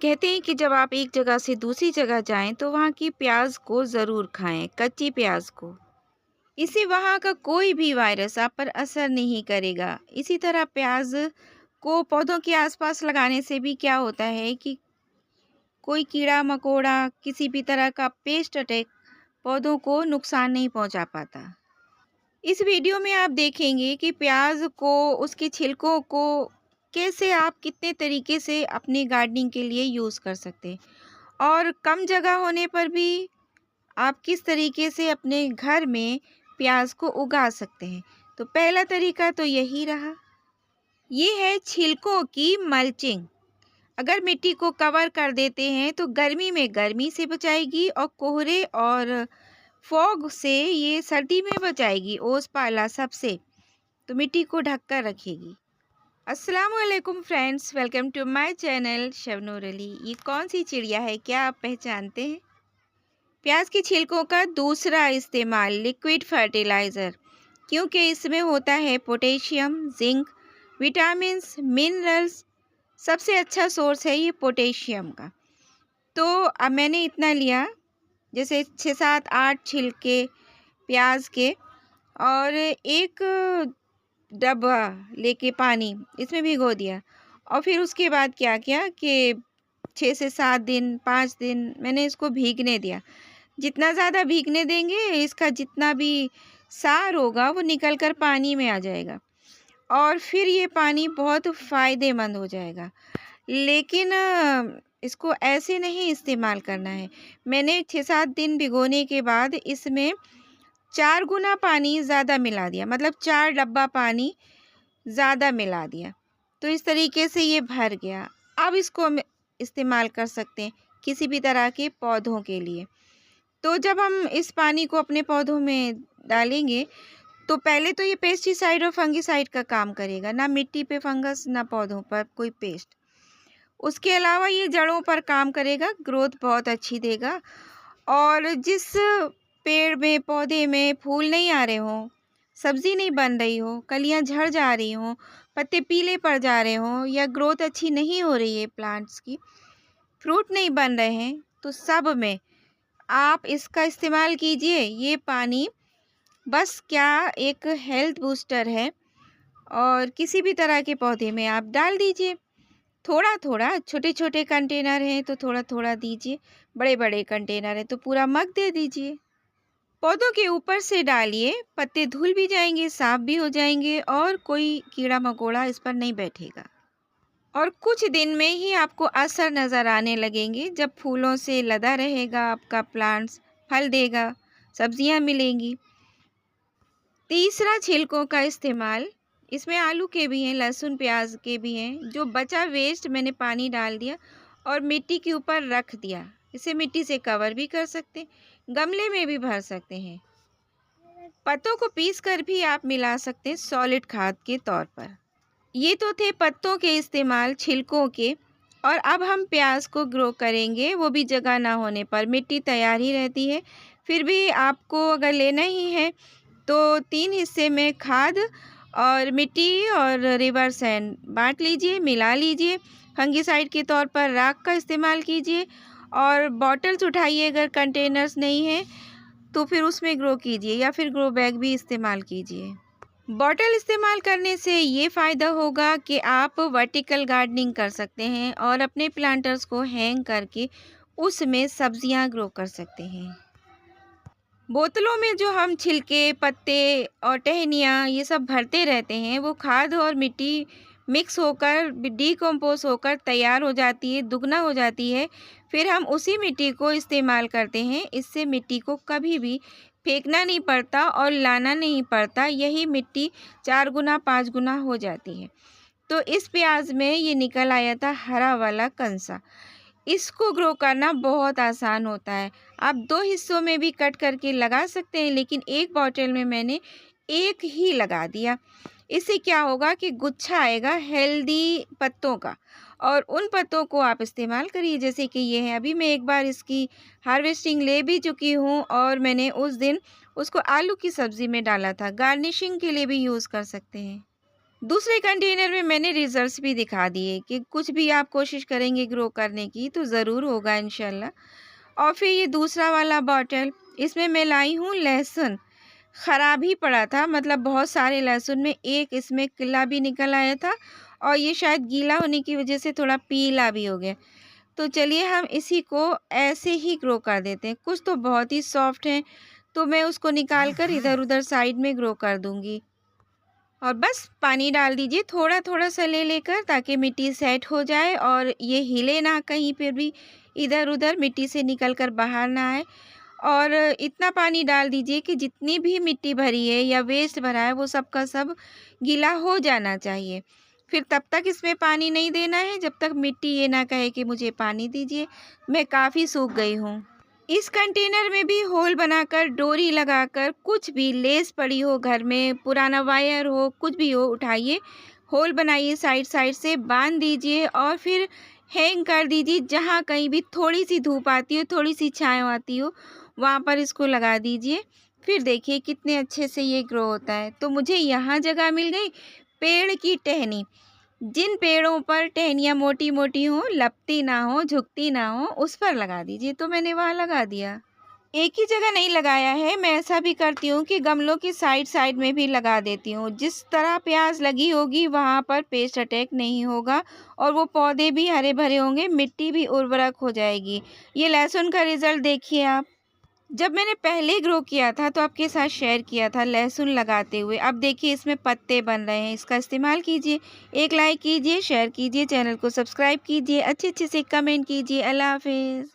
कहते हैं कि जब आप एक जगह से दूसरी जगह जाएं तो वहाँ की प्याज को ज़रूर खाएं, कच्ची प्याज को। इससे वहाँ का कोई भी वायरस आप पर असर नहीं करेगा। इसी तरह प्याज को पौधों के आसपास लगाने से भी क्या होता है कि कोई कीड़ा मकोड़ा, किसी भी तरह का पेस्ट अटैक पौधों को नुकसान नहीं पहुँचा पाता। इस वीडियो में आप देखेंगे कि प्याज को, उसके छिलकों को कैसे आप कितने तरीके से अपनी गार्डनिंग के लिए यूज़ कर सकते हैं और कम जगह होने पर भी आप किस तरीके से अपने घर में प्याज को उगा सकते हैं। तो पहला तरीका तो यही रहा। ये है छिलकों की मल्चिंग। अगर मिट्टी को कवर कर देते हैं तो गर्मी में गर्मी से बचाएगी और कोहरे और फॉग से ये सर्दी में बचाएगी, ओस पाला सबसे। तो मिट्टी को ढक कर रखेगी। अस्सलामुअलैकुम friends, welcome to my channel Shabnoor Ali. ये कौन सी चिड़िया है, क्या आप पहचानते हैं? प्याज के छिलकों का दूसरा इस्तेमाल लिक्विड फर्टिलाइज़र, क्योंकि इसमें होता है पोटेशियम, जिंक, विटामिन्स, मिनरल्स। सबसे अच्छा सोर्स है ये पोटेशियम का। तो अब मैंने इतना लिया, जैसे 6, 7, 8 छिलके प्याज के, और एक डब्बा लेके पानी इसमें भिगो दिया। और फिर उसके बाद क्या किया कि 6 से 7 दिन, 5 दिन मैंने इसको भीगने दिया। जितना ज़्यादा भीगने देंगे, इसका जितना भी सार होगा वो निकल कर पानी में आ जाएगा और फिर ये पानी बहुत फ़ायदेमंद हो जाएगा। लेकिन इसको ऐसे नहीं इस्तेमाल करना है। मैंने 6-7 दिन भिगोने के बाद इसमें 4 गुना पानी ज़्यादा मिला दिया, मतलब 4 डब्बा पानी ज़्यादा मिला दिया। तो इस तरीके से ये भर गया। अब इसको हम इस्तेमाल कर सकते हैं किसी भी तरह के पौधों के लिए। तो जब हम इस पानी को अपने पौधों में डालेंगे तो पहले तो ये पेस्टिसाइड और फंगिसाइड का काम करेगा, ना मिट्टी पे फंगस ना पौधों पर कोई पेस्ट। उसके अलावा ये जड़ों पर काम करेगा, ग्रोथ बहुत अच्छी देगा। और जिस पेड़ में, पौधे में फूल नहीं आ रहे हों, सब्ज़ी नहीं बन रही हो, कलियां झड़ जा रही हों, पत्ते पीले पड़ जा रहे हों, या ग्रोथ अच्छी नहीं हो रही है प्लांट्स की, फ्रूट नहीं बन रहे हैं, तो सब में आप इसका इस्तेमाल कीजिए। ये पानी बस क्या एक हेल्थ बूस्टर है और किसी भी तरह के पौधे में आप डाल दीजिए। थोड़ा थोड़ा, छोटे छोटे कंटेनर हैं तो थोड़ा थोड़ा दीजिए, बड़े बड़े कंटेनर हैं तो पूरा मग दे दीजिए। पौधों के ऊपर से डालिए, पत्ते धुल भी जाएंगे, साफ भी हो जाएंगे और कोई कीड़ा मकोड़ा इस पर नहीं बैठेगा। और कुछ दिन में ही आपको असर नज़र आने लगेंगे। जब फूलों से लदा रहेगा आपका प्लांट्स, फल देगा, सब्जियां मिलेंगी। तीसरा, छिलकों का इस्तेमाल। इसमें आलू के भी हैं, लहसुन प्याज के भी हैं। जो बचा वेस्ट मैंने पानी डाल दिया और मिट्टी के ऊपर रख दिया। इसे मिट्टी से कवर भी कर सकते हैं, गमले में भी भर सकते हैं। पत्तों को पीस कर भी आप मिला सकते हैं सॉलिड खाद के तौर पर। ये तो थे पत्तों के इस्तेमाल, छिलकों के। और अब हम प्याज को ग्रो करेंगे, वो भी जगह ना होने पर। मिट्टी तैयार ही रहती है, फिर भी आपको अगर लेना ही है तो 3 हिस्से में खाद और मिट्टी और रिवर सैंड बांट लीजिए, मिला लीजिए। फंगिसाइड के तौर पर राख का इस्तेमाल कीजिए और बॉटल्स उठाइए, अगर कंटेनर्स नहीं है तो फिर उसमें ग्रो कीजिए, या फिर ग्रो बैग भी इस्तेमाल कीजिए। बॉटल इस्तेमाल करने से ये फ़ायदा होगा कि आप वर्टिकल गार्डनिंग कर सकते हैं और अपने प्लांटर्स को हैंग करके उसमें सब्जियां ग्रो कर सकते हैं। बोतलों में जो हम छिलके, पत्ते और टहनियाँ ये सब भरते रहते हैं, वो खाद और मिट्टी मिक्स होकर डिकम्पोज होकर तैयार हो जाती है, दुगना हो जाती है। फिर हम उसी मिट्टी को इस्तेमाल करते हैं। इससे मिट्टी को कभी भी फेंकना नहीं पड़ता और लाना नहीं पड़ता। यही मिट्टी 4 गुना 5 गुना हो जाती है। तो इस प्याज में ये निकल आया था हरा वाला कंसा। इसको ग्रो करना बहुत आसान होता है। आप 2 हिस्सों में भी कट करके लगा सकते हैं, लेकिन एक बॉटल में मैंने एक ही लगा दिया। इससे क्या होगा कि गुच्छा आएगा हेल्दी पत्तों का, और उन पत्तों को आप इस्तेमाल करिए, जैसे कि ये है। अभी मैं एक बार इसकी हार्वेस्टिंग ले भी चुकी हूँ और मैंने उस दिन उसको आलू की सब्ज़ी में डाला था। गार्निशिंग के लिए भी यूज़ कर सकते हैं। दूसरे कंटेनर में मैंने रिजल्ट्स भी दिखा दिए कि कुछ भी आप कोशिश करेंगे ग्रो करने की तो ज़रूर होगा इंशाल्लाह। और फिर ये दूसरा वाला बॉटल, इसमें मैं लाई हूँ लहसुन। ख़राब ही पड़ा था, मतलब बहुत सारे लहसुन में एक इसमें किला भी निकल आया था और ये शायद गीला होने की वजह से थोड़ा पीला भी हो गया। तो चलिए हम इसी को ऐसे ही ग्रो कर देते हैं। कुछ तो बहुत ही सॉफ्ट हैं, तो मैं उसको निकाल कर इधर-उधर साइड में ग्रो कर दूँगी। और बस पानी डाल दीजिए थोड़ा-थोड़ा सा ले लेकर, ताकि मिट्टी सेट हो जाए और ये हिले ना कहीं पे भी, इधर-उधर मिट्टी से निकल कर बाहर ना आए। और इतना पानी डाल दीजिए कि जितनी भी मिट्टी भरी है या वेस्ट भरा है वो सब का सब गीला हो जाना चाहिए। फिर तब तक इसमें पानी नहीं देना है जब तक मिट्टी ये ना कहे कि मुझे पानी दीजिए। मैं काफ़ी सूख गई हूँ। इस कंटेनर में भी होल बनाकर डोरी लगाकर, कुछ भी लेस पड़ी हो घर में, पुराना वायर हो, कुछ भी हो, उठाइए, होल बनाइए, साइड साइड से बांध दीजिए और फिर हैंग कर दीजिए। जहाँ कहीं भी थोड़ी सी धूप आती हो, थोड़ी सी छाँव आती हो, वहाँ पर इसको लगा दीजिए। फिर देखिए कितने अच्छे से ये ग्रो होता है। तो मुझे यहाँ जगह मिल गई पेड़ की टहनी। जिन पेड़ों पर टहनियाँ मोटी-मोटी हों, लपटी ना हो, झुकती ना हो, उस पर लगा दीजिए। तो मैंने वहाँ लगा दिया। एक ही जगह नहीं लगाया है, मैं ऐसा भी करती हूँ कि गमलों की साइड-साइड में भी लगा देती हूँ। जिस तरह प्याज़ लगी होगी वहाँ पर पेस्ट अटैक नहीं होगा और वो पौधे भी हरे-भरे होंगे, मिट्टी भी उर्वरक हो जाएगी। ये लहसुन का रिज़ल्ट देखिए आप। जब मैंने पहले ग्रो किया था तो आपके साथ शेयर किया था लहसुन लगाते हुए। अब देखिए इसमें पत्ते बन रहे हैं, इसका इस्तेमाल कीजिए। एक लाइक कीजिए, शेयर कीजिए, चैनल को सब्सक्राइब कीजिए, अच्छे-अच्छे से कमेंट कीजिए। अल्लाह हाफ़िज़।